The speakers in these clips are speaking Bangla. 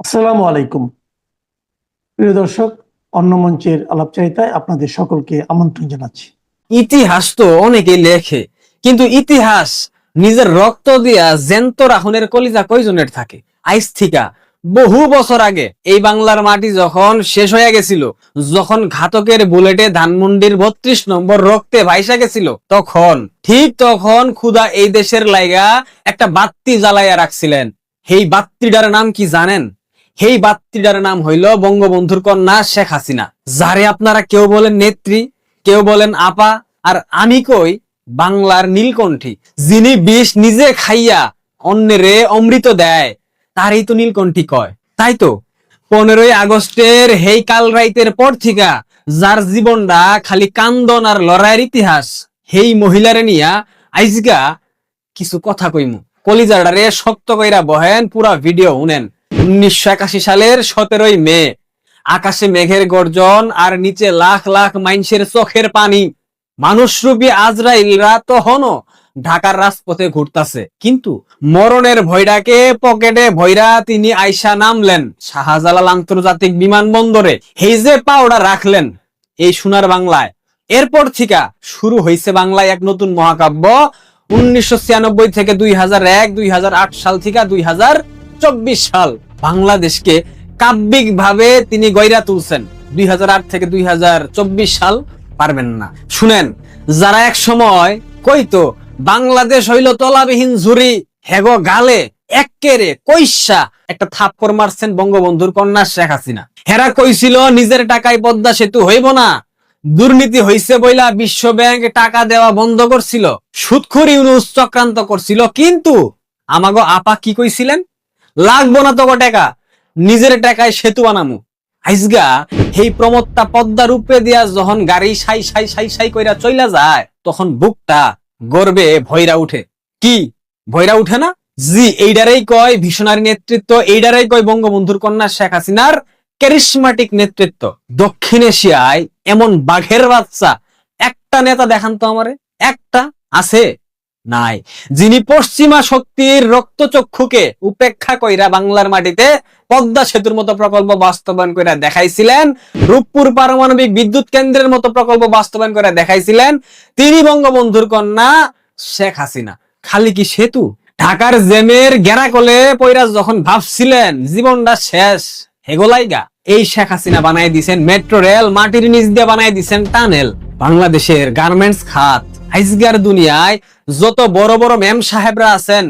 আসসালামু আলাইকুম প্রিয় দর্শক, অন্য মঞ্চের আলাপচারিতায় আপনাদের সকলকে আমন্ত্রণ জানাচ্ছি। ইতিহাস তো অনেকেই লেখে, কিন্তু ইতিহাস নিজের রক্ত দিয়া জ্যান্ত রাহুনের কলিজা কয়জনের থাকে? আইস থিকা বহু বছর আগে এই বাংলার মাটি যখন শেষ হয়ে গেছিল, যখন ঘাতকের বুলেটে ধানমন্ডির 32 নম্বর রক্তে ভাইসা গেছিল, তখন খুদা এই দেশের লাইগা একটা বাত্তি জ্বালাইয়া রাখছিলেন। সেই বাত্তিটার নাম কি জানেন? সেই বাত্তিটার নাম হইল বঙ্গবন্ধুর কন্যা শেখ হাসিনা, যারে আপনারা কেউ বলেন নেত্রী, কেউ বলেন আপা, আর আমি কই বাংলার নীলকণ্ঠী। যিনি বিষ নিজে খাইয়া অন্যেরে অমৃত দেয়, তারই তো নীলকণ্ঠী কয়। তাই তো 15ই আগস্টের হেই কাল রাইতের পর থিকা যার জীবনটা খালি কান্দন আর লড়াইয়ের ইতিহাস, হেই মহিলারে নিয়া আইজগা কিছু কথা কইমু। কলিজাডারে শক্ত কইরা বহেন, পুরা ভিডিও শুনেন। 1981 সালের 17ই মে, আকাশে মেঘের গর্জন আর নিচে লাখ লাখ মাইনষের চোখের পানি। মানুষরূপী আজরাইলরা তখনও ঢাকার রাজপথে ঘুরতাছে, কিন্তু মরণের ভয়টাকে পকেটে ভৈরা তিনি আইসা নামলেন শাহজালাল আন্তর্জাতিক বিমানবন্দরে। এই যে পাওড়া রাখলেন এই সোনার বাংলায়। এরপর থেকে শুরু হয়েছে বাংলায় এক নতুন মহাকাব্য। 1996 থেকে 2001, 2008 সাল থেকে 2024 সাল বাংলাদেশকে কাব্যিক ভাবে তিনি গয়রা তুলছেন। 2008 থেকে 2024 সাল পারবেন না। শুনেন, যারা এক সময় কইতো বাংলাদেশ হইল তলাবিহীন ঝুরি, হেগো গালে এক্কেরে কইসা একটা থাপ্পড় মারছেন বঙ্গবন্ধুর কন্যা শেখ হাসিনা। হেরা কইছিল নিজের টাকায় পদ্মা সেতু হইব না, দুর্নীতি হইছে বইলা বিশ্ব ব্যাংক টাকা দেওয়া বন্ধ করছিল, সুদখোর ইউনূস চক্রান্ত করছিল। কিন্তু আমাগো আপা কি কইছিলেন? লাগবো না তোগো টাকা, নিজের টাকায় সেতু বানামু। আইজগা হেই প্রমত্তা পদ্মার উপরে দিয়া যখন গাড়ি সাই সাই সাই সাই কইরা চইলা যায়, তখন বুকটা গর্বে ভয়রা উঠে। কি ভয়রা উঠে না? জি, এইডারেই কয় ভিশনারি নেতৃত্ব, এইডারেই কয় বঙ্গবন্ধুর কন্যা শেখ হাসিনার ক্যারিসমাটিক নেতৃত্ব। দক্ষিণ এশিয়ায় এমন বাঘের বাচ্চা একটা নেতা দেখান তো আমারে, একটা আছে? নাই। যিনি পশ্চিমা শক্তির রক্তচক্ষুকে উপেক্ষা কইরা বাংলার মাটিতে পদ্মা সেতুর মতো প্রকল্প বাস্তবায়ন করে দেখাইছিলেন, রূপপুর পারমাণবিক বিদ্যুৎ কেন্দ্রের মতো প্রকল্প বাস্তবায়ন করে দেখাইছিলেন, তিনি বঙ্গবন্ধুর কন্যা শেখ হাসিনা। খালি কি সেতু? ঢাকার জেমের গেরাকলে পয়রা যখন ভাবছিলেন জীবনটা শেষ, হেগোলাইগা এই শেখ হাসিনা বানাই দিছেন মেট্রো রেল, মাটির নিচ দিয়ে বানাই দিছেন টানেল। বাংলাদেশের গার্মেন্টস খাত আইজগার দুনিয়ায় যত বড় বড় ম্যাম সাহেবরা আছেন,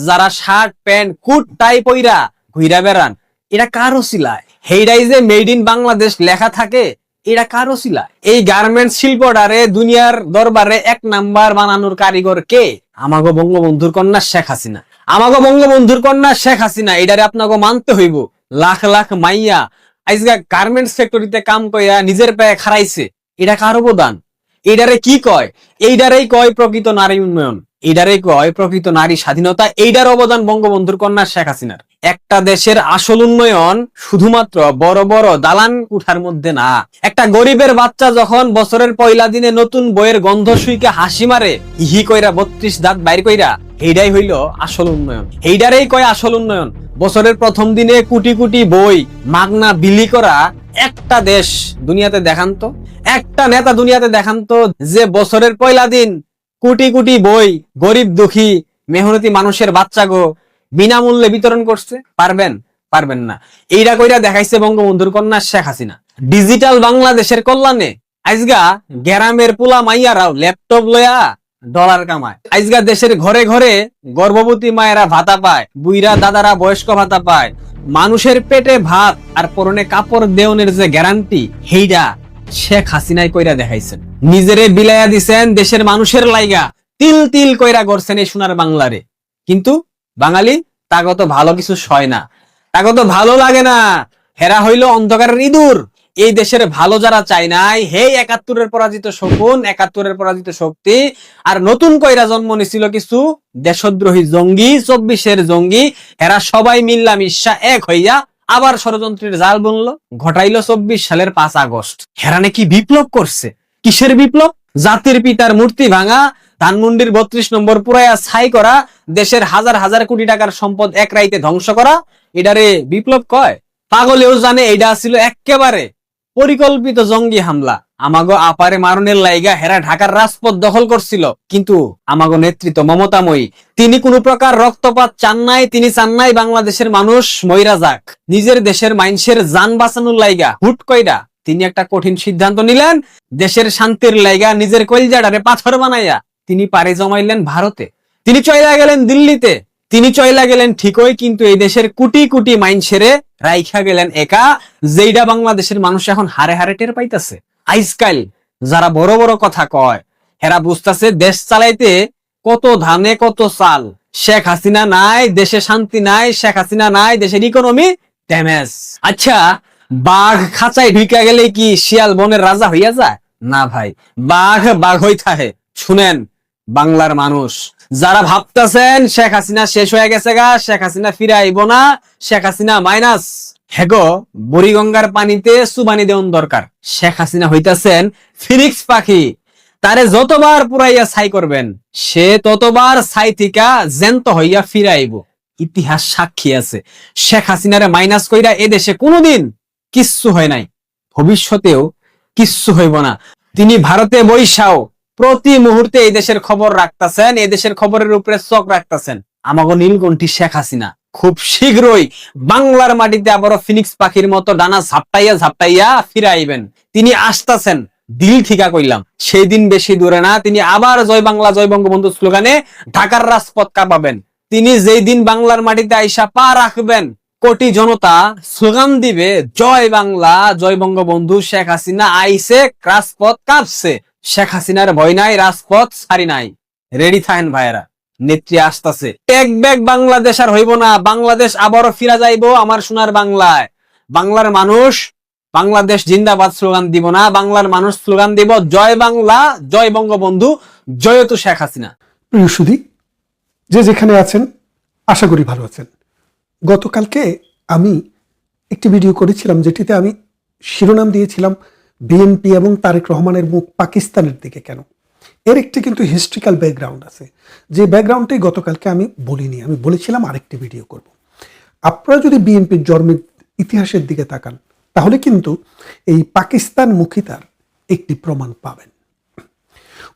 যারা শার্ট প্যান্ট কুট টাই পইরা ঘুইরা বেড়ান, এটা কার ওসিলায়? হেইডাই যে মেড ইন বাংলাদেশ লেখা থাকে, এটা কার ওসিলায়? এই গার্মেন্টস শিল্পটারে দুনিয়ার দরবারে 1 নাম্বার বানানোর কারিগর কে? আমাগো বঙ্গবন্ধুর কন্যা শেখ হাসিনা। আমাগো বঙ্গবন্ধুর কন্যা শেখ হাসিনা। এটারে আপনাকে মানতে হইব। লাখ লাখ মাইয়া আইজগা গার্মেন্টস ফ্যাক্টরিতে কাম কইরা নিজের পায়ে খাড়াইছে, এটা কার অবদান? এইডারে কি কয়? এইডারেই কয় প্রকৃত নারী উন্নয়ন, এইডারেই কয় প্রকৃত নারী স্বাধীনতা। এইডার অবদান বঙ্গবন্ধুর কন্যা শেখ হাসিনার। একটা দেশের আসল উন্নয়ন শুধুমাত্র বড় বড় দালান কুঠার মধ্যে না। একটা গরিবের বাচ্চা যখন বছরের পয়লা দিনে নতুন বইয়ের গন্ধ শুইকে হাসি মারে, হি কইরা 32 দাঁত বাইর কইরা, এইডাই হইল আসল উন্নয়ন। এইডারেই কয় আসল উন্নয়ন। বছরের প্রথম দিনে কোটি কোটি বই মাগনা বিলি করা একটা দেশ দুনিয়াতে দেখান তো, একটা নেতা দুনিয়াতে দেখান তো যে বছরের পয়লা দিন কোটি কোটি বই গরিব দুঃখী মেহনতি মানুষের বাচ্চাগো বিনামূল্যে বিতরণ করছে। পারবেন? পারবেন না। এইটা কইরা দেখাইছে বঙ্গবন্ধুর কন্যা শেখ হাসিনা। ডিজিটাল বাংলাদেশের কল্যাণে আইজগা গ্রামের পোলা মাইয়ারাও ল্যাপটপ লয়া ডলার কামায়। আইজগা দেশের ঘরে ঘরে গর্ভবতী মায়েরা ভাতা পায়, বুইরা দাদারা বয়স্ক ভাতা পায়। মানুষের পেটে ভাত আর পরনে কাপড় দেওনের যে গ্যারান্টি, হেইডা শেখ হাসিনাই কইরা দেখাইছেন। নিজেরে বিলাইয়া দিছেন দেশের মানুষের লাইগা, তিল তিল কইরা করছেন এই সোনার বাংলারে। কিন্তু বাঙালি তাগত ভালো কিছু সয় না, তাগত ভালো লাগে না। হেরা হইল অন্ধকারের ইঁদুর। এই দেশের ভালো যারা চায় নাই, হে 71-এর পরাজিত শকুন, 71-এর পরাজিত শক্তি, আর নতুন কইরা জন্ম নিছিল কিছু দেশদ্রোহী জঙ্গি, 24-এর জঙ্গি। এরা সবাই মিল্লা মিশা এক হইয়া আবার ষড়যন্ত্রের জাল বুনলো, ঘটাইলো 24 সালের 5 আগস্ট। হেরানে কি বিপ্লব করছে? কিসের বিপ্লব? জাতির পিতার মূর্তি ভাঙা, ধানমন্ডির 32 নম্বর পুরাইয়া ছাই করা, দেশের হাজার হাজার কোটি টাকার সম্পদ এক রাইতে ধ্বংস করা, এটারে বিপ্লব কয়? পাগলেও জানে এটা ছিল একেবারে পরিকল্পিত জঙ্গি হামলা। আমাগো আপারে মারণের লাইগা হেরা ঢাকার রাজপথ দখল করছিল, কিন্তু আমাগো নেতৃত্ব মমতাময়ী তিনি কোনো প্রকার রক্তপাত চান নাই। তিনি চান নাই বাংলাদেশের মানুষ মইরা যাক। নিজের দেশের মানুষের জান বাঁচানোর লাইগা হুট কইরা তিনি একটা কঠিন সিদ্ধান্ত নিলেন। দেশের শান্তির লাইগা নিজের কলজাটারে পাথর বানাইয়া তিনি পাড়ি জমাইলেন ভারতে। তিনি চইলা গেলেন দিল্লিতে। তিনি চইলা গেলেন ঠিকই, কিন্তু এই দেশের কোটি কোটি মাইনসেরে রাইখা গেলেন একা, যেইটা বাংলাদেশের মানুষ এখন হারে হারে টের পাইতাছে। আজকাল যারা বড় বড় কথা কয় হেরা বুঝতাছে দেশ চালাইতে কত ধানে কত চাল। শেখ হাসিনা নাই, দেশে শান্তি নাই। শেখ হাসিনা নাই, দেশের ইকোনমি ড্যামেজ। আচ্ছা, বাঘ খাঁচায় ঢুকা গেলে কি শিয়াল বনের রাজা হইয়া যায়? না ভাই, বাঘ বাঘ হই থাকে। শুনেন বাংলার মানুষ যারা ভাবতেছেন শেখ হাসিনা শেষ হয়ে গেছে গা, শেখ হাসিনা ফিরে আইব না, শেখ হাসিনা মাইনাস, হেগো বুড়িগঙ্গার পানিতে সুবানি দেওয়ান দরকার। শেখ হাসিনা হইতাছেন ফিনিক্স পাখি। তারে যতবার পুরাইয়া ছাই করবেন সে ততবার ছাই থিকা জ্যান্ত হইয়া ফিরে আইব। ইতিহাস সাক্ষী আছে, শেখ হাসিনারে মাইনাস কইরা এদেশে কোনোদিন কিচ্ছু হয় নাই, ভবিষ্যতেও কিচ্ছু হইব না। তিনি ভারতে বৈশাও প্রতি মুহূর্তে এই দেশের খবর রাখতেছেন, এই দেশের খবরের উপরে চোখ রাখতেছেন। আমাগো নীলকণ্ঠী শেখ হাসিনা খুব শীঘ্রই বাংলার মাটিতে আবারও ফিনিক্স পাখির মতো ডানা ঝাপটাইয়া ঝাপটাইয়া ফিরে আইবেন। তিনি আসতেছেন, দিল ঠিকা কইলাম। সেই দিন বেশি দূরে না, তিনি আবার জয় বাংলা জয় বঙ্গবন্ধু স্লোগানে ঢাকার রাজপথ কাঁপাবেন। তিনি যেই দিন বাংলার মাটিতে আইসা পা রাখবেন, কোটি জনতা স্লোগান দিবে জয় বাংলা জয় বঙ্গবন্ধু, শেখ হাসিনা আইছে, রাজপথ কাঁপছে। শেখ হাসিনার ভয় নাই, রাজপথ সারি নাই। রেডি থাকেন ভাইয়েরা, নেত্রী আসতেছে। টেক ব্যাক বাংলাদেশ আর হইব না, বাংলাদেশ আবারও ফিরা যাইব আমার সোনার বাংলায়। বাংলার মানুষ বাংলাদেশ জিন্দাবাদ স্লোগান দিব না, বাংলার মানুষ স্লোগান দিব জয় বাংলা জয় বঙ্গবন্ধু জয়তু শেখ হাসিনা। প্রিয় সুধী, যে যেখানে আছেন আশা করি ভালো আছেন। গতকালকে আমি একটি ভিডিও করেছিলাম যেটিতে আমি শিরোনাম দিয়েছিলাম বিএনপি এবং তারেক রহমানের মুখ পাকিস্তানের দিকে কেন। এর একটি কিন্তু হিস্ট্রিক্যাল ব্যাকগ্রাউন্ড আছে, যে ব্যাকগ্রাউন্ডটাই গতকালকে আমি বলিনি। আমি বলেছিলাম আরেকটি ভিডিও করব। আপনারা যদি বিএনপির জন্মের ইতিহাসের দিকে তাকান তাহলে কিন্তু এই পাকিস্তান মুখিতার একটি প্রমাণ পাবেন।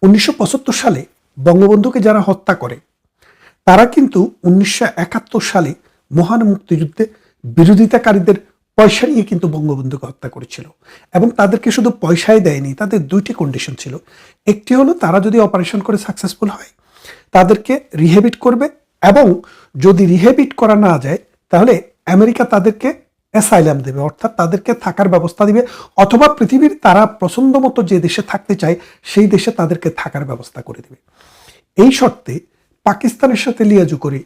1975 সালে বঙ্গবন্ধুকে যারা হত্যা করে তারা কিন্তু 1971 সালে মহান মুক্তিযুদ্ধে বিরোধিতাকারীদের পয়সা নিয়ে কিন্তু বঙ্গবন্ধুকে হত্যা করেছিল, এবং তাদেরকে শুধু পয়সাই দেয়নি, তাদের দুইটি কন্ডিশন ছিল। একটি হলো তারা যদি অপারেশন করে সাকসেসফুল হয় তাদেরকে রিহেবিট করবে, এবং যদি রিহেবিট করা না যায় তাহলে আমেরিকা তাদেরকে অ্যাসাইলাম দেবে, অর্থাৎ তাদেরকে থাকার ব্যবস্থা দিবে, অথবা পৃথিবীর তারা পছন্দ মতো যে দেশে থাকতে চায় সেই দেশে তাদেরকে থাকার ব্যবস্থা করে দেবে। এই শর্তে পাকিস্তানের সাথে লিয়াজু করে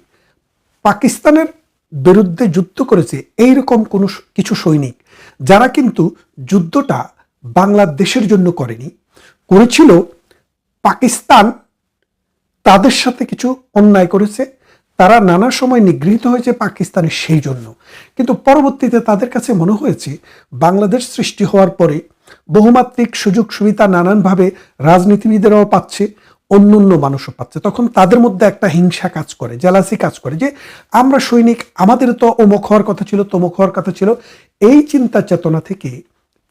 পাকিস্তানের বিরুদ্ধে যুদ্ধ করেছে এইরকম কোনো কিছু সৈনিক যারা কিন্তু যুদ্ধটা বাংলাদেশের জন্য করেনি, করেছিল পাকিস্তান তাদের সাথে কিছু অন্যায় করেছে, তারা নানা সময় নিগৃহীত হয়েছে পাকিস্তানের সেই জন্য। কিন্তু পরবর্তীতে তাদের কাছে মনে হয়েছে বাংলাদেশ সৃষ্টি হওয়ার পরে বহুমাত্রিক সুযোগ সুবিধা নানানভাবে রাজনীতিবিদেরাও পাচ্ছে, অন্য অন্য মানুষও পাচ্ছে। তখন তাদের মধ্যে একটা হিংসা কাজ করে, জেলাসি কাজ করে, যে আমরা সৈনিক, আমাদের তো অমুক হওয়ার কথা ছিল, তমুক হওয়ার কথা ছিল। এই চিন্তা চেতনা থেকে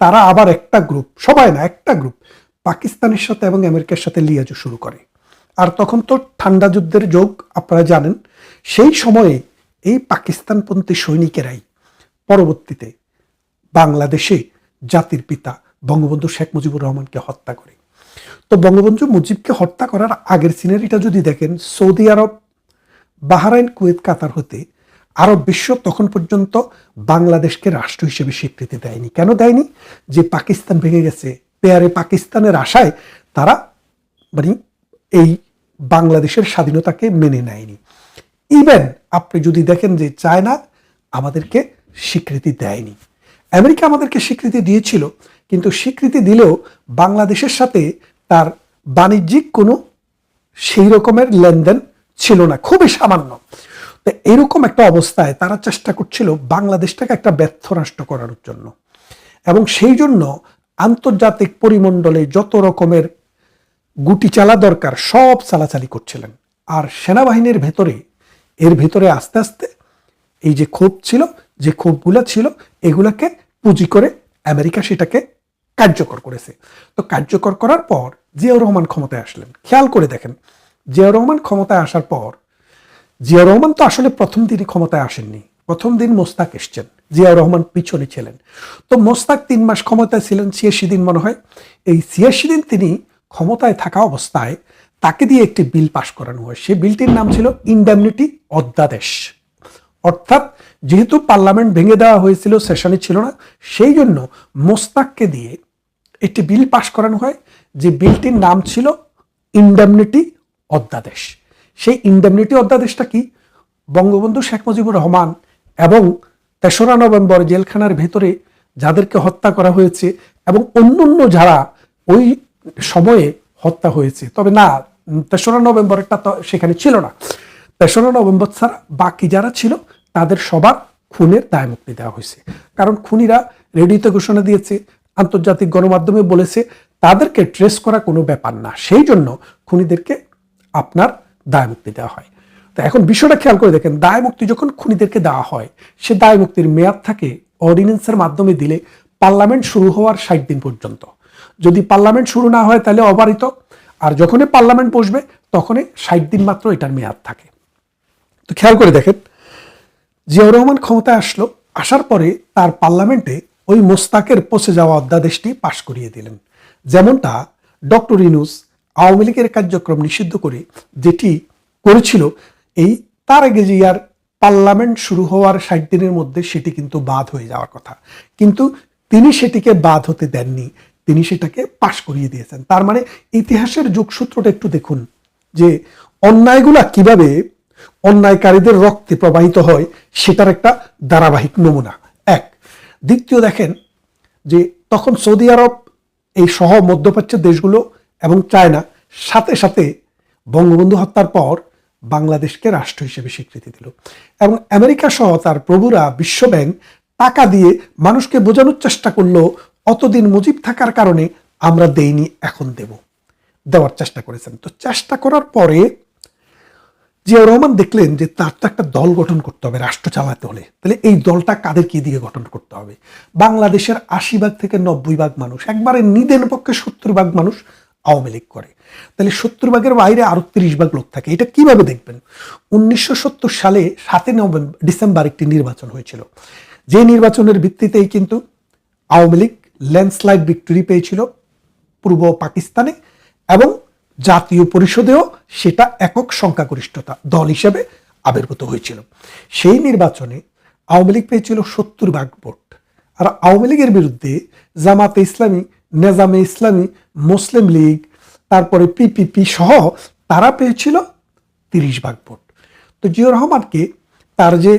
তারা আবার একটা গ্রুপ, সবাই না একটা গ্রুপ, পাকিস্তানের সাথে এবং আমেরিকার সাথে লিয়াজু শুরু করে। আর তখন তো ঠান্ডা যুদ্ধের যোগ, আপনারা জানেন। সেই সময়ে এই পাকিস্তানপন্থী সৈনিকেরাই পরবর্তীতে বাংলাদেশে জাতির পিতা বঙ্গবন্ধু শেখ মুজিবুর রহমানকে হত্যা করে। তো বঙ্গবন্ধু মুজিবকে হত্যা করার আগের সিনারিটা যদি দেখেন, সৌদি আরব, বাহরাইন, কুয়েত, কাতার হতে আরব বিশ্ব তখন পর্যন্ত বাংলাদেশকে রাষ্ট্র হিসেবে স্বীকৃতি দেয়নি। কেন দেয়নি? যে পাকিস্তান ভেঙে গেছে, পেয়ারে পাকিস্তানের আশায় তারা মানে এই বাংলাদেশের স্বাধীনতাকে মেনে নেয়নি। ইভেন আপনি যদি দেখেন যে চায়না আমাদেরকে স্বীকৃতি দেয়নি, আমেরিকা আমাদেরকে স্বীকৃতি দিয়েছিল, কিন্তু স্বীকৃতি দিলেও বাংলাদেশের সাথে তার বাণিজ্যিক কোনো সেই রকমের লেনদেন ছিল না, খুবই সামান্য। তো এরকম একটা অবস্থায় তারা চেষ্টা করছিল বাংলাদেশটাকে একটা ব্যর্থ রাষ্ট্র করার জন্য, এবং সেই জন্য আন্তর্জাতিক পরিমণ্ডলে যত রকমের গুটি চালা দরকার সব চালাচালি করছিলেন। আর সেনাবাহিনীর ভেতরে, এর ভেতরে আস্তে আস্তে এই যে ক্ষোভ ছিল যে ক্ষোভগুলো ছিল এগুলাকে পুঁজি করে আমেরিকা সেটাকে কার্যকর করেছে। তো কার্যকর করার পর জিয়াউর রহমান ক্ষমতায় আসলেন। খেয়াল করে দেখেন, জিয়াউর রহমান ক্ষমতায় আসার পর জিয়াউর রহমান তো আসলে প্রথম দিনই ক্ষমতায় আসেননি, প্রথম দিন মোস্তাক এসছেন, জিয়াউর রহমান পিছনে ছিলেন। তো মোস্তাক 3 মাস ক্ষমতায় ছিলেন, 86 দিন মনে হয়। এই 86 দিন তিনি ক্ষমতায় থাকা অবস্থায় তাকে দিয়ে একটি বিল পাশ করানো হয়। সেই বিলটির নাম ছিল ইনডেমনিটি অধ্যাদেশ। অর্থাৎ যেহেতু পার্লামেন্ট ভেঙে দেওয়া হয়েছিল, সেশনই ছিল না, সেই জন্য মোস্তাককে দিয়ে একটি বিল পাশ করানো হয়, যে বিলটির নাম ছিল ইনডেমনিটি অধ্যাদেশ। সেই ইনডেমনিটি অধ্যাদেশটা কি? বঙ্গবন্ধু শেখ মুজিবুর রহমান এবং 3রা নভেম্বর জেলখানার ভেতরে যাদেরকে হত্যা করা হয়েছে এবং অন্যান্য যারা ওই সময়ে হত্যা হয়েছে, তবে না, 3রা নভেম্বরটা তো সেখানে ছিল না, 3রা নভেম্বর ছাড়া বাকি যারা ছিল তাদের সবার খুনের দায় মুক্তি দেওয়া হয়েছে। কারণ খুনিরা রেডিওতে ঘোষণা দিয়েছে, আন্তর্জাতিক গণমাধ্যমে বলেছে, তাদেরকে ট্রেস করা কোনো ব্যাপার না, সেই জন্য খুনিদেরকে আপনার দায় মুক্তি দেওয়া হয়। তো এখন বিষয়টা খেয়াল করে দেখেন, দায় মুক্তি যখন খুনিদেরকে দেওয়া হয়, সে দায় মুক্তির মেয়াদ থাকে অর্ডিন্যান্সের মাধ্যমে দিলে পার্লামেন্ট শুরু হওয়ার 60 দিন পর্যন্ত। যদি পার্লামেন্ট শুরু না হয় তাহলে অবারিত, আর যখনই পার্লামেন্ট বসবে তখনই 60 দিন মাত্র এটার মেয়াদ থাকে। তো খেয়াল করে দেখেন, জিয়াউর রহমান ক্ষমতায় আসলো, আসার পরে তার পার্লামেন্টে ওই মোস্তাকের পচে যাওয়া অধ্যাদেশটি পাশ করিয়ে দিলেন। যেমনটা ডক্টর ইউনূস আওয়ামী লীগের কার্যক্রম নিষিদ্ধ করে যেটি করেছিল, এই তার আগে যে ইয়ার পার্লামেন্ট শুরু হওয়ার 60 দিনের মধ্যে সেটি কিন্তু বাদ হয়ে যাওয়ার কথা, কিন্তু তিনি সেটিকে বাদ হতে দেননি, তিনি সেটাকে পাশ করিয়ে দিয়েছেন। তার মানে ইতিহাসের যোগসূত্রটা একটু দেখুন, যে অন্যায়গুলা কিভাবে অন্যায়কারীদের রক্তে প্রবাহিত হয় সেটার একটা ধারাবাহিক নমুনা। এক। দ্বিতীয়, দেখেন যে তখন সৌদি আরব এই সহ মধ্যপ্রাচ্যের দেশগুলো এবং চায়না সাথে সাথে বঙ্গবন্ধু হত্যার পর বাংলাদেশকে রাষ্ট্র হিসেবে স্বীকৃতি দিল, এবং আমেরিকা সহ তার প্রভুরা বিশ্বব্যাংক টাকা দিয়ে মানুষকে বোঝানোর চেষ্টা করলো, অতদিন মুজিব থাকার কারণে আমরা দেইনি, এখন দেওয়ার চেষ্টা করেছেন। তো চেষ্টা করার পরে জিয়াউর রহমান দেখলেন যে তার তো একটা দল গঠন করতে হবে রাষ্ট্র চালাতে হলে, তাহলে এই দলটা কাদেরকে দিয়ে গঠন করতে হবে? বাংলাদেশের 80 থেকে 90 মানুষ, একবারে নিদেন পক্ষে 70 মানুষ আওয়ামী লীগ করে, তাহলে 70 বাইরে আরো 30 লোক থাকে। এটা কিভাবে দেখবেন? 1970 সালে 7 ডিসেম্বর একটি নির্বাচন হয়েছিল, যে নির্বাচনের ভিত্তিতেই কিন্তু আওয়ামী লীগ ল্যান্ডস্লাইড ভিক্টরি পেয়েছিল পূর্ব পাকিস্তানে, এবং জাতীয় পরিষদেও সেটা একক সংখ্যাগরিষ্ঠতা দল হিসেবে আবির্ভূত হয়েছিল। সেই নির্বাচনে আওয়ামী লীগ পেয়েছিল 70 ভোট, আর আওয়ামী লীগের বিরুদ্ধে জামাতে ইসলামী, নেজামে ইসলামী, মুসলিম লীগ, তারপরে পিপিপি সহ তারা পেয়েছিল 30 ভোট। তো জিয়াউর রহমানকে তার যে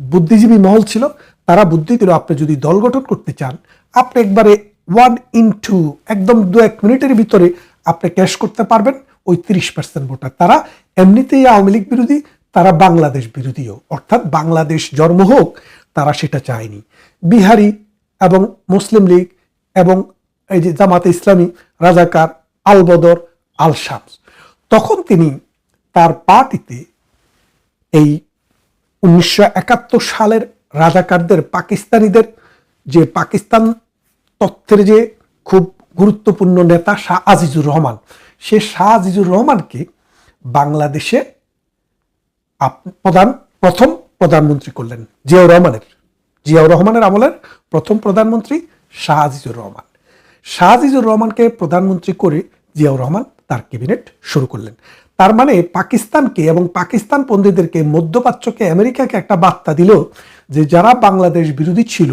বুদ্ধিজীবী মহল ছিল তারা বুদ্ধি দিল, আপনি যদি দল গঠন করতে চান, আপনি একবারে 1 একদম 2-1 মিনিটের ভিতরে আপনি ক্যাশ করতে পারবেন ওই 30% ভোটার। তারা এমনিতেই আওয়ামী লীগ বিরোধী, তারা বাংলাদেশ বিরোধীও, অর্থাৎ বাংলাদেশ জন্ম হোক তারা সেটা চায়নি। বিহারি এবং মুসলিম লীগ এবং এই যে জামাতে ইসলামী, রাজাকার, আল বদর, আল শামস, তখন তিনি তার পার্টিতে এই 1971 সালের রাজাকারদের, পাকিস্তানিদের, যে পাকিস্তান তথ্যের যে খুব গুরুত্বপূর্ণ নেতা শাহ আজিজুর রহমান, সে শাহ আজিজুর রহমানকে বাংলাদেশে প্রথম প্রধানমন্ত্রী করলেন। জিয়াউর রহমানের আমলের প্রথম প্রধানমন্ত্রী শাহ আজিজুর রহমান। শাহ আজিজুর রহমানকে প্রধানমন্ত্রী করে জিয়াউর রহমান তার ক্যাবিনেট শুরু করলেন। তার মানে পাকিস্তানকে এবং পাকিস্তান পন্থীদেরকে, মধ্যপ্রাচ্যকে, আমেরিকাকে একটা বার্তা দিল যে যারা বাংলাদেশ বিরোধী ছিল,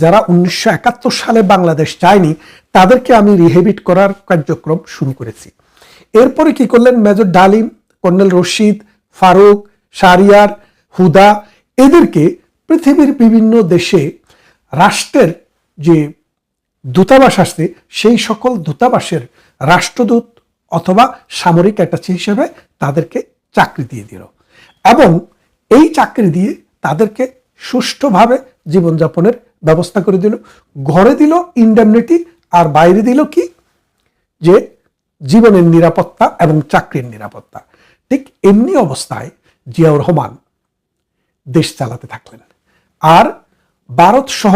যারা 1971 সালে বাংলাদেশ চায়নি, তাদেরকে আমি রিহেবিট করার কার্যক্রম শুরু করেছি। এরপরে কি করলেন? মেজর ডালিম, কর্নেল রশিদ, ফারুক, শাহরিয়ার, হুদা, এদেরকে পৃথিবীর বিভিন্ন দেশে রাষ্ট্রের যে দূতাবাস আসছে সেই সকল দূতাবাসের রাষ্ট্রদূত অথবা সামরিক অ্যাটাচি হিসেবে তাদেরকে চাকরি দিয়ে দিল, এবং এই চাকরি দিয়ে তাদেরকে সুষ্ঠুভাবে জীবনযাপনের ব্যবস্থা করে দিল। ঘরে দিল ইনডেমনিটি, আর বাইরে দিল কি? যে জীবনের নিরাপত্তা এবং চাকরির নিরাপত্তা। ঠিক এমনি অবস্থায় জিয়াউর রহমান দেশ চালাতে থাকলেন। আর ভারত সহ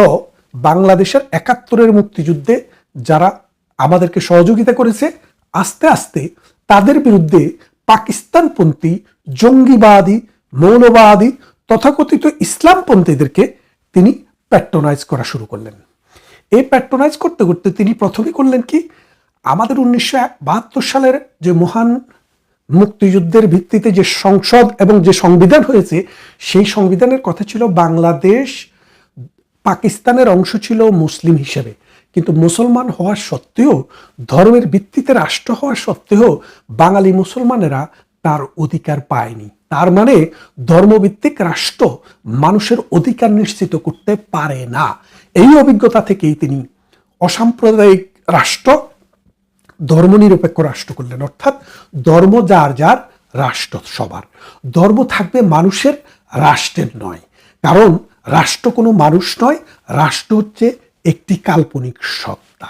বাংলাদেশের ৭১-এর মুক্তিযুদ্ধে যারা আমাদেরকে সহযোগিতা করেছে, আস্তে আস্তে তাদের বিরুদ্ধে পাকিস্তানপন্থী, জঙ্গিবাদী, মৌলবাদী, তথাকথিত ইসলামপন্থীদেরকে তিনি প্যাট্রোনাইজ করা শুরু করলেন। এই প্যাট্রোনাইজ করতে করতে তিনি প্রথমে করলেন কি, আমাদের ১৯৭২ সালের যে মহান মুক্তিযুদ্ধের ভিত্তিতে যে সংসদ এবং যে সংবিধান হয়েছে, সেই সংবিধানের কথা ছিল বাংলাদেশ পাকিস্তানের অংশ ছিল মুসলিম হিসেবে, কিন্তু মুসলমান হওয়া সত্ত্বেও, ধর্মের ভিত্তিতে রাষ্ট্র হওয়া সত্ত্বেও বাঙালি মুসলমানেরা তার অধিকার পায়নি। তার মানে ধর্মভিত্তিক রাষ্ট্র মানুষের অধিকার নিশ্চিত করতে পারে না। এই অভিজ্ঞতা থেকেই তিনি অসাম্প্রদায়িক রাষ্ট্র, ধর্মনিরপেক্ষ রাষ্ট্র করলেন। অর্থাৎ ধর্ম যার যার, রাষ্ট্র সবার। ধর্ম থাকবে মানুষের, রাষ্ট্রের নয়। কারণ রাষ্ট্র কোনো মানুষ নয়, রাষ্ট্র হচ্ছে একটি কাল্পনিক সত্তা।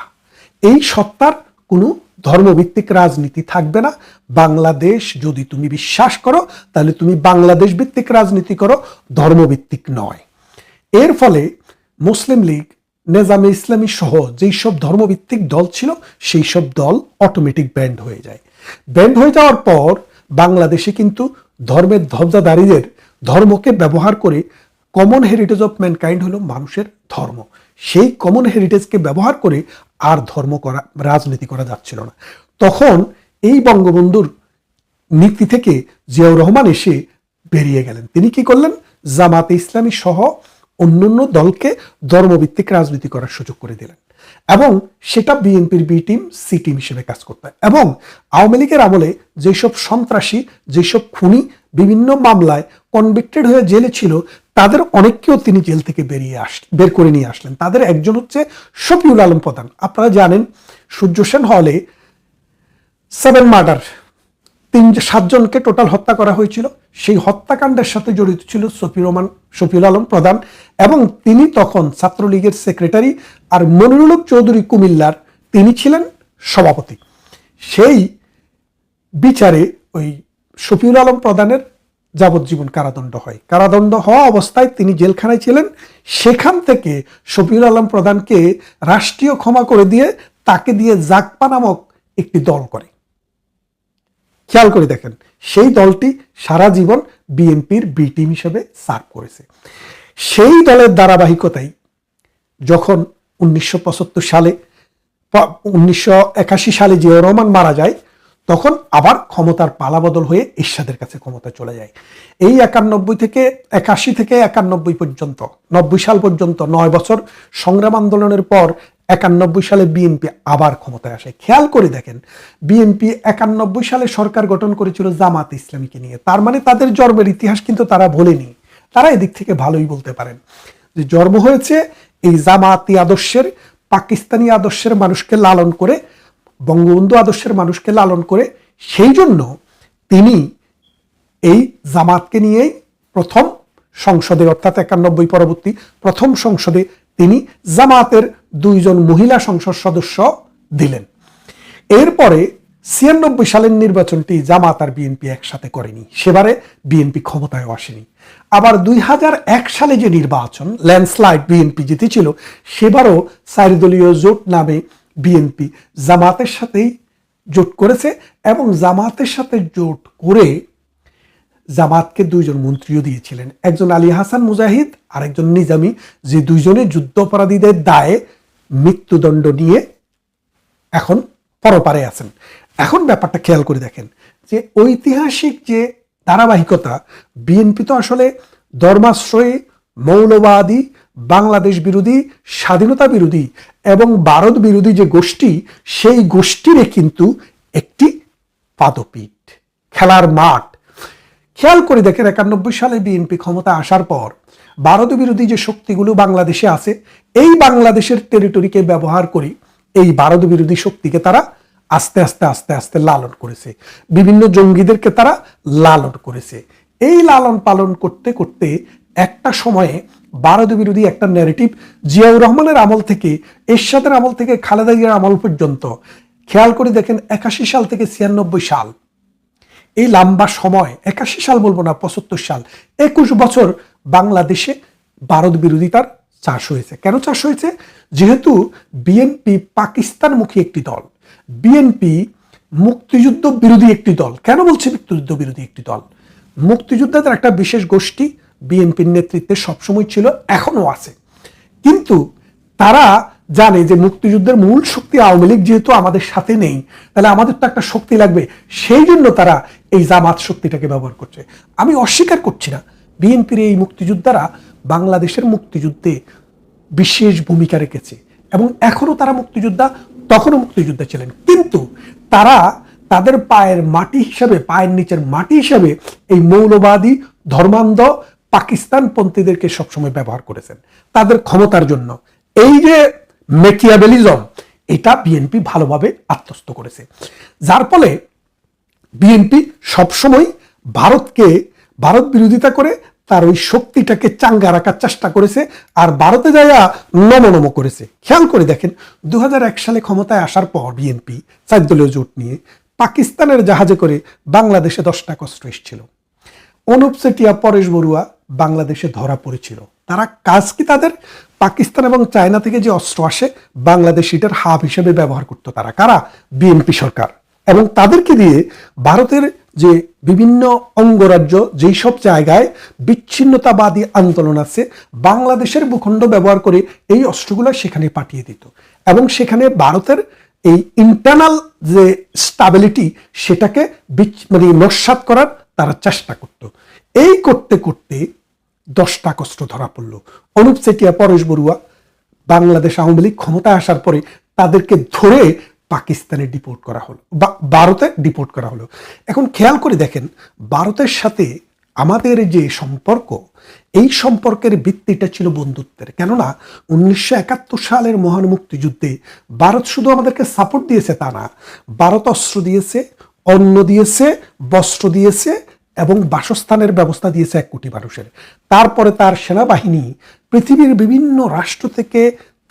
এই সত্তার কোনো ধর্মভিত্তিক রাজনীতি থাকবে না। বাংলাদেশ যদি তুমি বিশ্বাস করো, তাহলে তুমি বাংলাদেশ ভিত্তিক রাজনীতি করো, ধর্মভিত্তিক নয়। এর ফলে মুসলিম লীগ, নেজামে ইসলামী সহ যেই সব ধর্মভিত্তিক দল ছিল, সেই সব দল অটোমেটিক ব্যান্ড হয়ে যায়। ব্যান্ড হয়ে যাওয়ার পর বাংলাদেশে কিন্তু ধর্মের ধ্বজাধারীদের ধর্মকে ব্যবহার করে, কমন হেরিটেজ অফ ম্যানকাইন্ড হলো মানুষের ধর্ম, সেই কমন হেরিটেজকে ব্যবহার করে আর ধর্ম করা, রাজনীতি করা যাচ্ছিল না। তখন এই বঙ্গবন্ধুর নীতি থেকে জিয়াউর রহমান এসে বেরিয়ে গেলেন। তিনি কি করলেন, জামাতে ইসলামী সহ অন্যান্য দলকে ধর্মভিত্তিক রাজনীতি করার সুযোগ করে দিলেন, এবং সেটা বিএনপির বি টিম, সি টিম হিসেবে কাজ করতে। এবং আওয়ামী লীগের আমলে যেসব সন্ত্রাসী, যেসব খুনি বিভিন্ন মামলায় কনভিক্টেড হয়ে জেলে ছিল, তাদের অনেককেও তিনি জেল থেকে বের করে নিয়ে আসলেন। তাদের একজন হচ্ছে শফিউল আলম প্রধান। আপনারা জানেন সূর্য সেন হলে 7 মার্ডার, 7জনকে টোটাল হত্যা করা হয়েছিল। সেই হত্যাকাণ্ডের সাথে জড়িত ছিল শফিউল আলম প্রধান, এবং তিনি তখন ছাত্রলীগের সেক্রেটারি, আর মনিরুল হক চৌধুরী কুমিল্লার তিনি ছিলেন সভাপতি। সেই বিচারে ওই শফিউল আলম প্রধানের যাবজ্জীবন কারাদণ্ড হয়। কারাদণ্ড হওয়া অবস্থায় তিনি জেলখানায় ছিলেন। সেখান থেকে শফিউল আলম প্রধানকে রাষ্ট্রীয় ক্ষমা করে দিয়ে তাকে দিয়ে জাকপা নামক একটি দল করে। খেয়াল করে দেখেন, সেই দলটি সারা জীবন বিএনপির বি টিম হিসেবে সার্ভ করেছে। সেই দলের ধারাবাহিকতাই যখন 1981 সালে জিয়াউর রহমান মারা যায়, তখন আবার ক্ষমতার পালাবদল হয়ে এরশাদের কাছে ক্ষমতা চলে যায়। এই 81 থেকে 91 পর্যন্ত, 90 সাল পর্যন্ত 9 বছর সংগ্রাম আন্দোলনের পর 91 সালে বিএনপি আবার ক্ষমতায় আসে। খেয়াল করে দেখেন, বিএনপি 91 সালে সরকার গঠন করেছিল জামাত ইসলামীকে নিয়ে। তার মানে তাদের জন্মের ইতিহাস কিন্তু তারা ভোলেনি। তারা এদিক থেকে ভালোই বলতে পারেন যে জন্ম হয়েছে এই জামাতি আদর্শের, পাকিস্তানি আদর্শের মানুষকে লালন করে, বঙ্গবন্ধু আদর্শের মানুষকে লালন করে। সেই জন্য তিনি এই জামাতকে নিয়েই প্রথম সংসদে, অর্থাৎ 91 পরবর্তী প্রথম সংসদে তিনি জামাতের 2 জন মহিলা সংসদ সদস্য দিলেন। এরপরে 96 সালের নির্বাচনটি জামাত আর বিএনপি একসাথে করেনি, সেবারে বিএনপি ক্ষমতায় আসেনি। আবার 2001 সালে যে নির্বাচন, ল্যান্ডস্লাইড বিএনপি জিতেছিল, সেবারও 4 দলীয় জোট নামে বিএনপি জামাতের সাথেই জোট করেছে, এবং জামাতের সাথে জোট করে জামাতকে 2 জন মন্ত্রীও দিয়েছিলেন, একজন আলী হাসান মুজাহিদ আর একজন নিজামী, যে 2 জনে যুদ্ধাপরাধীদের দায়ে মৃত্যুদণ্ড নিয়ে এখন পরপারে আছেন। এখন ব্যাপারটা খেয়াল করে দেখেন যে ঐতিহাসিক যে ধারাবাহিকতা, বিএনপি তো আসলে ধর্মাশ্রয়ী, মৌলবাদী, বাংলাদেশ বিরোধী, স্বাধীনতা বিরোধী এবং ভারত বিরোধী যে গোষ্ঠী, সেই গোষ্ঠীরে কিন্তু একটি পাদপীঠ, খেলার মাঠ। খেয়াল করে দেখেন 91 সালে বিএনপি ক্ষমতা আসার পর ভারত বিরোধী যে শক্তিগুলো বাংলাদেশে আছে, এই বাংলাদেশের টেরিটরিকে ব্যবহার করে এই ভারত বিরোধী শক্তিকে তারা আস্তে আস্তে আস্তে আস্তে লালন করেছে। বিভিন্ন জঙ্গিদেরকে তারা লালন করেছে। এই লালন পালন করতে করতে একটা সময়ে ভারত বিরোধী একটা ন্যারেটিভ জিয়াউর রহমানের আমল থেকে, এরশাদের আমল থেকে খালেদা জিয়ার আমল পর্যন্ত, খেয়াল করে দেখেন 81 সাল থেকে 96 সাল, এই লম্বা সময়, 81 সাল বলবো না, 75 সাল, 21 বছর বাংলাদেশে ভারত বিরোধিতার চাষ হয়েছে। কেন চাষ হয়েছে? যেহেতু বিএনপি পাকিস্তানমুখী একটি দল, বিএনপি মুক্তিযুদ্ধ বিরোধী একটি দল। কেন বলছি মুক্তিযুদ্ধ বিরোধী একটি দল? মুক্তিযোদ্ধাদের একটা বিশেষ গোষ্ঠী বিএনপির নেতৃত্বে সবসময় ছিল, এখনো আছে, কিন্তু তারা জানে যে মুক্তিযুদ্ধের মূল শক্তি আওয়ামী লীগ যেহেতু আমাদের সাথে নেই, তাহলে আমাদের তো একটা শক্তি লাগবে, সেই জন্য তারা এই জামাত শক্তিটাকে ব্যবহার করছে। আমি অস্বীকার করছি না, বিএনপির এই মুক্তিযোদ্ধারা বাংলাদেশের মুক্তিযুদ্ধে বিশেষ ভূমিকা রেখেছে এবং এখনো তারা মুক্তিযোদ্ধা, তখনও মুক্তিযোদ্ধা ছিলেন, কিন্তু তারা তাদের পায়ের মাটি হিসাবে, পায়ের নিচের মাটি হিসাবে এই মৌলবাদী ধর্মান্ধ পাকিস্তানপন্থীদেরকে সবসময় ব্যবহার করেছেন তাদের ক্ষমতার জন্য। এই যে মেকিয়াবেলিজম, এটা বিএনপি ভালোভাবে আত্মস্থ করেছে, যার ফলে বিএনপি সবসময় ভারত বিরোধিতা করে তার ওই শক্তিটাকে চাঙ্গা রাখার চেষ্টা করেছে, আর ভারতে যাইয়া নমনম করেছে। খেয়াল করে দেখেন, 2001 সালে ক্ষমতায় আসার পর বিএনপি 4 দলীয় জোট নিয়ে পাকিস্তানের জাহাজে করে বাংলাদেশে 10 টাকা অস্ত্র এসেছিল। অনুপ চেটিয়া, পরেশ বড়ুয়া বাংলাদেশে ধরা পড়েছিল। তারা কাজ কি? তাদের পাকিস্তান এবং চায়না থেকে যে অস্ত্র আসে, বাংলাদেশ এটার হাব হিসেবে ব্যবহার করতো। তারা কারা? বিএনপি সরকার। এবং তাদেরকে দিয়ে ভারতের যে বিভিন্ন অঙ্গরাজ্য, যেই সব জায়গায় বিচ্ছিন্নতাবাদী আন্দোলন আছে, বাংলাদেশের ভূখণ্ড ব্যবহার করে এই অস্ত্রগুলো সেখানে পাঠিয়ে দিত এবং সেখানে ভারতের এই ইন্টারনাল যে স্টাবিলিটি, সেটাকে মানে নস্যাৎ করার তারা চেষ্টা করত। এই করতে করতে 10 টাকা অস্ত্র ধরা পড়লো। অনুপ চেটিয়া, পরেশ বড়ুয়া বাংলাদেশ আওয়ামী লীগ ক্ষমতায় আসার পরে তাদেরকে ধরে পাকিস্তানে ডিপোর্ট করা হলো বা ভারতে ডিপোর্ট করা হলো। এখন খেয়াল করে দেখেন, ভারতের সাথে আমাদের যে সম্পর্ক, এই সম্পর্কের ভিত্তিটা ছিল বন্ধুত্বের। কেননা 1971 সালের মহান মুক্তিযুদ্ধে ভারত শুধু আমাদেরকে সাপোর্ট দিয়েছে তা না, ভারত অস্ত্র দিয়েছে, অন্ন দিয়েছে, বস্ত্র দিয়েছে এবং বাসস্থানের ব্যবস্থা দিয়েছে 1 কোটি মানুষের। তারপরে তার সেনাবাহিনী পৃথিবীর বিভিন্ন রাষ্ট্র থেকে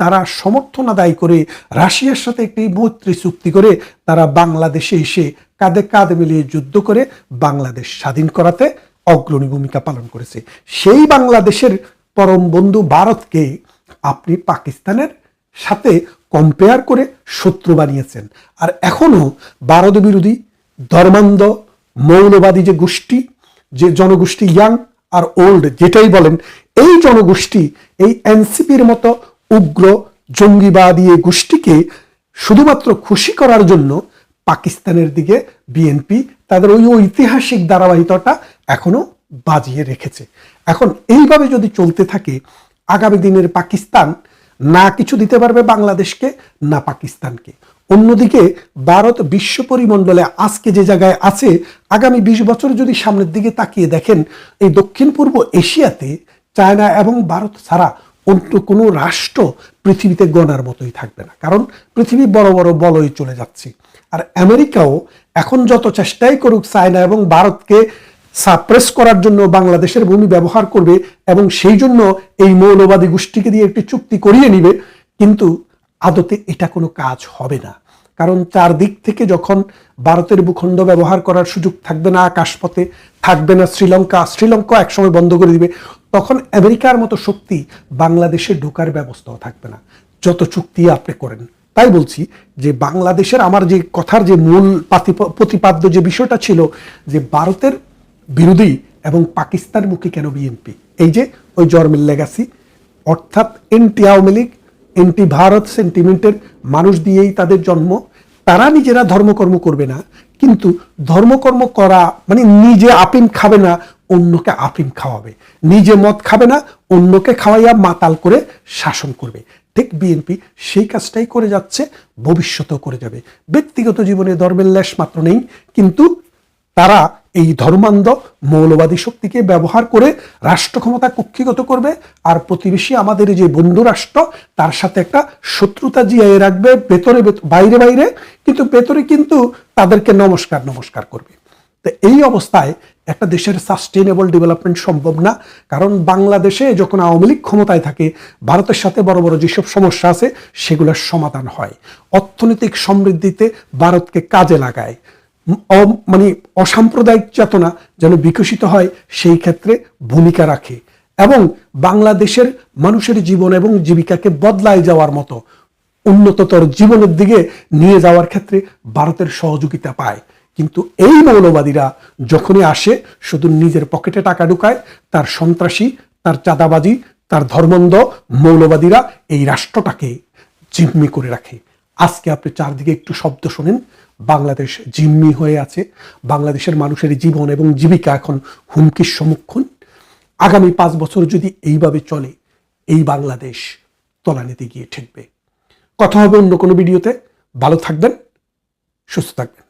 তারা সমর্থন আদায় করে রাশিয়ার সাথে একটি মৈত্রী চুক্তি করে তারা বাংলাদেশে এসে কাঁধে কাঁধ মিলিয়ে যুদ্ধ করে বাংলাদেশ স্বাধীন করাতে অগ্রণী ভূমিকা পালন করেছে। সেই বাংলাদেশের পরম বন্ধু ভারতকে আপনি পাকিস্তানের সাথে কম্পেয়ার করে শত্রু বানিয়েছেন। আর এখনো ভারত বিরোধী ধর্মান্ধ মৌলবাদী যে গোষ্ঠী, যে জনগোষ্ঠী, ইয়াং আর ওল্ড যেটাই বলেন, এই জনগোষ্ঠী এই এনসিপির মতো উগ্র জঙ্গিবাদী এই গোষ্ঠীকে শুধুমাত্র খুশি করার জন্য পাকিস্তানের দিকে বিএনপি তাদের ওই ঐতিহাসিক ধারাবাহিকতা এখনো বাজিয়ে রেখেছে। এখন এইভাবে যদি চলতে থাকে, আগামী দিনের পাকিস্তান না কিছু দিতে পারবে বাংলাদেশকে, না পাকিস্তানকে। অন্যদিকে ভারত বিশ্ব পরিমণ্ডলে আজকে যে জায়গায় আছে, আগামী 20 বছর যদি সামনের দিকে তাকিয়ে দেখেন, এই দক্ষিণ পূর্ব এশিয়াতে চায়না এবং ভারত ছাড়া অন্য কোনো রাষ্ট্র পৃথিবীতে গণার মতোই থাকবে না, কারণ পৃথিবী বড় বড় বলয় চলে যাচ্ছে। আর আমেরিকাও এখন যত চেষ্টাই করুক চায়না এবং ভারতকে সাপ্রেস করার জন্য বাংলাদেশের ভূমি ব্যবহার করবে এবং সেই জন্য এই মৌলবাদী গোষ্ঠীকে দিয়ে একটি চুক্তি করিয়ে নিবে, কিন্তু আদতে এটা কোনো কাজ হবে না। কারণ চারদিক থেকে যখন ভারতের ভূখণ্ড ব্যবহার করার সুযোগ থাকবে না, আকাশপথে থাকবে না শ্রীলঙ্কা একসময় বন্ধ করে দিবে, তখন আমেরিকার মতো শক্তি বাংলাদেশে ঢোকার ব্যবস্থাও থাকবে না, যত চুক্তি আপনি করেন। তাই বলছি যে বাংলাদেশের আমার যে কথার যে মূল প্রতিপাদ্য যে বিষয়টা ছিল যে ভারতের বিরোধী এবং পাকিস্তানমুখী কেন বিএনপি, এই যে ওই জর্মের লেগাসি, অর্থাৎ এন্টি আওয়ামী লীগ, এন্টি ভারত সেন্টিমেন্টের মানুষ দিয়েই তাদের জন্ম। তারা নিজেরা ধর্মকর্ম করবে না, কিন্তু ধর্মকর্ম করা মানে নিজে আফিম খাবে না, অন্যকে আফিম খাওয়াবে, নিজে মদ খাবে না, অন্যকে খাওয়াইয়া মাতাল করে শাসন করবে। ঠিক বিএনপি সেই কাজটাই করে যাচ্ছে, ভবিষ্যতেও করে যাবে। ব্যক্তিগত জীবনে ধর্মের লেশ মাত্র নেই, কিন্তু তারা এই ধর্মান্ধ মৌলবাদী শক্তিকে ব্যবহার করে রাষ্ট্র ক্ষমতা কুক্ষিগত করবে, আর প্রতিবেশী আমাদের যে বন্ধু রাষ্ট্র তার সাথে একটা শত্রুতা জিয়ায় রাখবে, ভেতরে বাইরে বাইরে, কিন্তু ভেতরে কিন্তু তাদেরকে নমস্কার করবে। তো এই অবস্থায় একটা দেশের সাস্টেইনেবল ডেভেলপমেন্ট সম্ভব না। কারণ বাংলাদেশে যখন আওয়ামী লীগ ক্ষমতায় থাকে, ভারতের সাথে বড় বড় যেসব সমস্যা আছে সেগুলোর সমাধান হয়, অর্থনৈতিক সমৃদ্ধিতে ভারতকে কাজে লাগায়, মানে অসাম্প্রদায়িক চেতনা যেন বিকশিত হয় সেই ক্ষেত্রে ভূমিকা রাখে। এবং বাংলাদেশের মানুষের জীবন এবং জীবিকাকে বদলায় যাওয়ার মতো উন্নততর জীবনের দিকে নিয়ে যাওয়ার ক্ষেত্রে ভারতের সহযোগিতা পায়। কিন্তু এই মৌলবাদীরা যখনই আসে শুধু নিজের পকেটে টাকা ঢুকায়, তার সন্ত্রাসী, তার চাঁদাবাজি, তার ধর্মন্ধ মৌলবাদীরা এই রাষ্ট্রটাকে জিম্মি করে রাখে। আজকে আপনি চারদিকে একটু শব্দ শোনেন, বাংলাদেশ জিম্মি হয়ে আছে। বাংলাদেশের মানুষের জীবন এবং জীবিকা এখন হুমকির সম্মুখীন। আগামী 5 বছর যদি এইভাবে চলে, এই বাংলাদেশ তলানিতে গিয়ে ঠেকবে। কথা হবে অন্য কোনো ভিডিওতে। ভালো থাকবেন, সুস্থ থাকবেন।